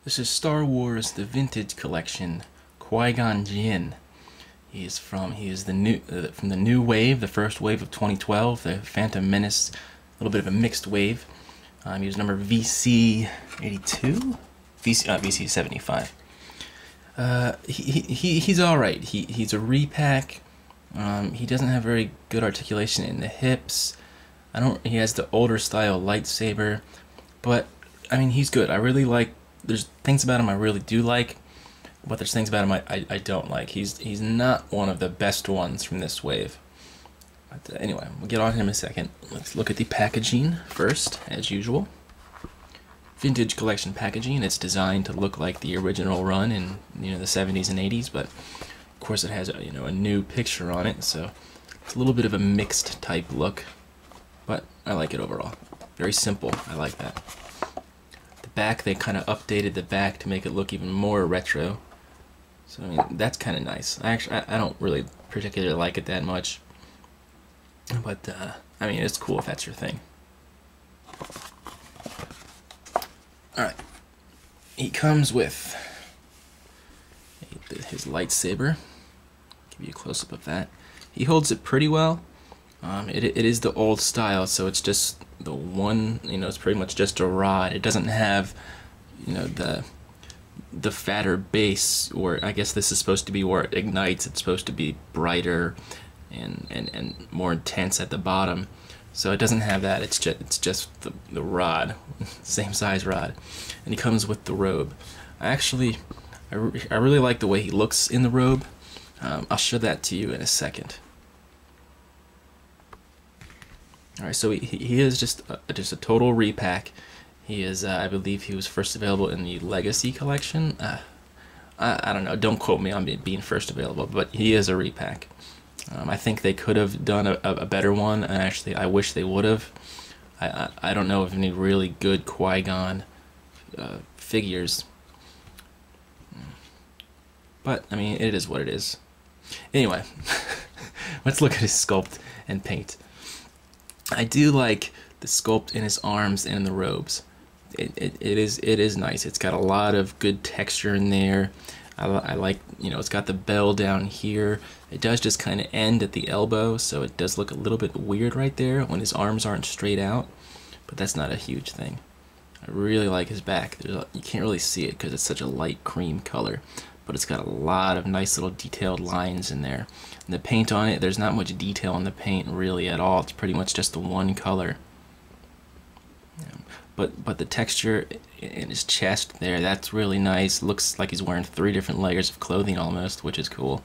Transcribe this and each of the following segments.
This is Star Wars: The Vintage Collection, Qui-Gon Jinn. He is the new from the new wave, the first wave of 2012, the Phantom Menace, a little bit of a mixed wave. He was number VC82, VC 75. He's all right. He's a repack. He doesn't have very good articulation in the hips. He has the older style lightsaber, but I mean he's good. I really like. There's things about him I really do like, but there's things about him I don't like. He's not one of the best ones from this wave. But anyway, we'll get on him in a second. Let's look at the packaging first, as usual. Vintage collection packaging. It's designed to look like the original run in the 70s and 80s, but of course it has a new picture on it, so it's a little bit of a mixed type look. But I like it overall. Very simple. I like that. The back, they kind of updated the back to make it look even more retro. So I mean, that's kind of nice. I don't really particularly like it that much, but I mean, it's cool if that's your thing. All right, he comes with his lightsaber. Give you a close up of that. He holds it pretty well. It is the old style, so it's just the one, it's pretty much just a rod. It doesn't have, the fatter base, or I guess this is supposed to be where it ignites. It's supposed to be brighter and more intense at the bottom. So it doesn't have that. It's just the rod, same size rod, and he comes with the robe. I really like the way he looks in the robe. I'll show that to you in a second. All right, so he is just a total repack. He is, I believe, he was first available in the Legacy collection. I don't know. Don't quote me on being first available, but he is a repack. I think they could have done a better one, and actually, I wish they would have. I don't know of any really good Qui-Gon figures, but I mean, it is what it is. Anyway, let's look at his sculpt and paint. I do like the sculpt in his arms and in the robes. It is nice. It's got a lot of good texture in there. I like, it's got the bell down here. It does just kind of end at the elbow, so it does look a little bit weird right there when his arms aren't straight out, but that's not a huge thing. I really like his back. You can't really see it because it's such a light cream color, but it's got a lot of nice little detailed lines in there. And the paint on it, there's not much detail on the paint really at all. It's pretty much just the one color. But the texture in his chest there, that's really nice. Looks like he's wearing 3 different layers of clothing almost, which is cool.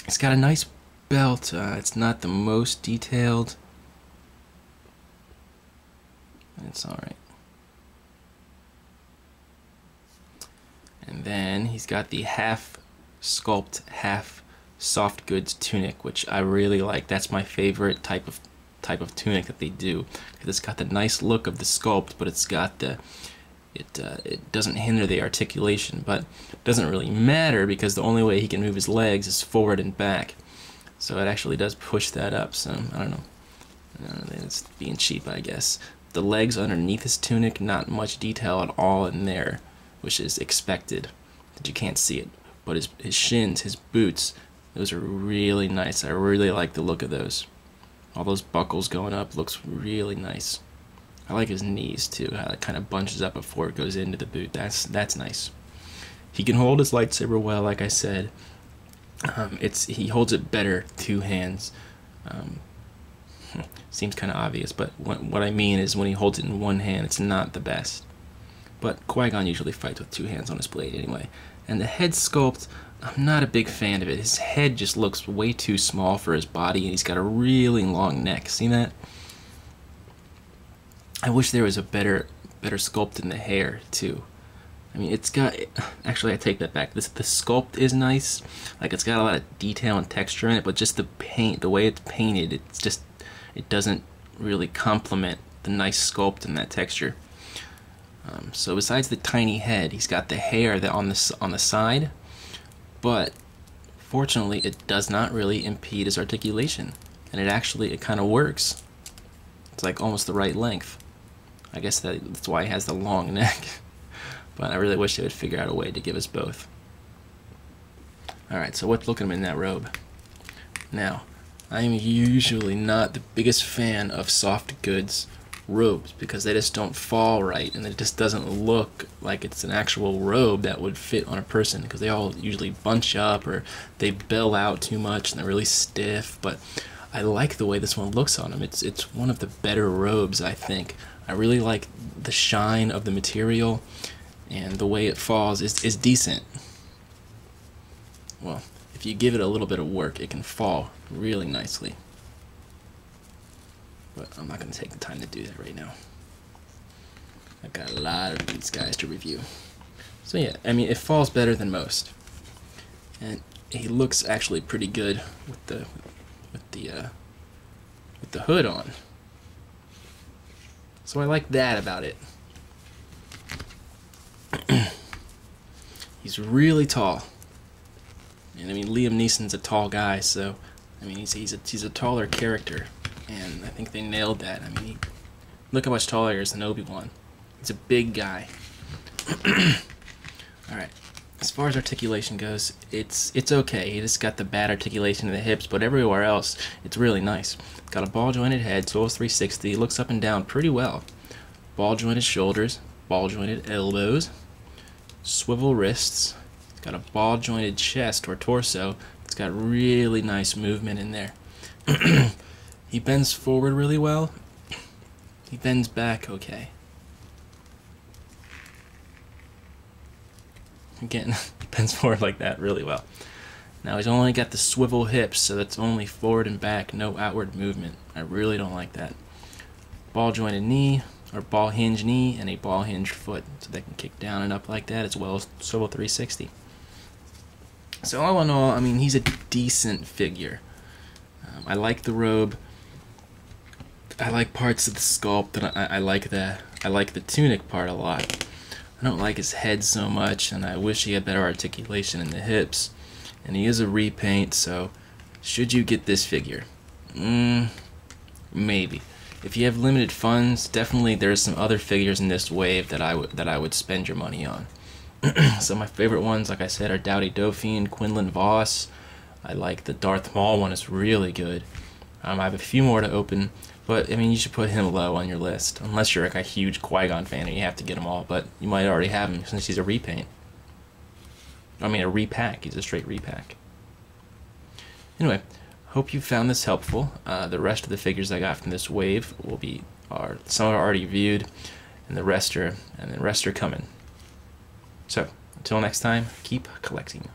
It's got a nice belt. It's not the most detailed. It's alright. And then he's got the half sculpt, half soft goods tunic, which I really like. That's my favorite type of tunic that they do, because it's got the nice look of the sculpt, but it's got it doesn't hinder the articulation, but it doesn't really matter because the only way he can move his legs is forward and back, so it actually does push that up. So I don't know, it's being cheap, I guess. The legs underneath his tunic, not much detail at all in there, which is expected, that you can't see it, but his shins, his boots, those are really nice. I really like the look of those. All those buckles going up looks really nice. I like his knees too, how it kind of bunches up before it goes into the boot. That's nice. He can hold his lightsaber well, like I said. He holds it better 2 hands. Seems kind of obvious, but what I mean is when he holds it in 1 hand, it's not the best. But Qui-Gon usually fights with 2 hands on his blade anyway. And the head sculpt, I'm not a big fan of it. His head just looks way too small for his body, and he's got a really long neck. See that? I wish there was a better sculpt in the hair too. I mean, it's got. Actually, I take that back. The sculpt is nice. Like, it's got a lot of detail and texture in it, but just the paint, the way it's painted, it doesn't really complement the nice sculpt and that texture. So besides the tiny head, he's got the hair that on the side, but fortunately it does not really impede his articulation, and it kind of works. It's like almost the right length. I guess that's why he has the long neck. but I really wish they would figure out a way to give us both. Alright, so let's look at him in that robe. Now, I am usually not the biggest fan of soft goods robes because they just don't fall right, and it just doesn't look like it's an actual robe that would fit on a person, because they all usually bunch up or they bill out too much and they're really stiff. But I like the way this one looks on him. It's one of the better robes, I think. I really like the shine of the material, and the way it falls is decent. Well, if you give it a little bit of work, it can fall really nicely. But I'm not going to take the time to do that right now. I've got a lot of these guys to review. So yeah, I mean, it falls better than most. And he looks actually pretty good with the hood on. So I like that about it. He's really tall. And I mean, Liam Neeson's a tall guy, so I mean, he's a taller character, and I think they nailed that. I mean, look how much taller he is than Obi-Wan. He's a big guy. All right. As far as articulation goes, it's okay. He just got the bad articulation in the hips, but everywhere else, it's really nice. Got a ball-jointed head, so it's 360. He looks up and down pretty well. Ball-jointed shoulders, ball-jointed elbows, swivel wrists. It's got a ball-jointed chest or torso. It's got really nice movement in there. He bends forward really well. He bends back okay. Again, he bends forward like that really well. Now he's only got the swivel hips, so that's only forward and back, no outward movement. I really don't like that. Ball jointed knee, or ball hinge knee, and a ball hinge foot, so they can kick down and up like that, as well as swivel 360. So all in all, I mean, he's a decent figure. I like the robe. I like parts of the sculpt, and I like the tunic part a lot. I don't like his head so much, and I wish he had better articulation in the hips. And he is a repaint, so should you get this figure? Maybe. If you have limited funds, definitely there's some other figures in this wave that I would spend your money on. So my favorite ones, like I said, are Dowdy Dauphine, Quinlan Voss. I like the Darth Maul one, is really good. I have a few more to open, but I mean, you should put him low on your list, unless you're like a huge Qui-Gon fan and you have to get them all, but you might already have him since he's a repaint. I mean, a repack. He's a straight repack. Anyway, hope you found this helpful. The rest of the figures I got from this wave some are already viewed, and the rest are coming. So until next time, keep collecting.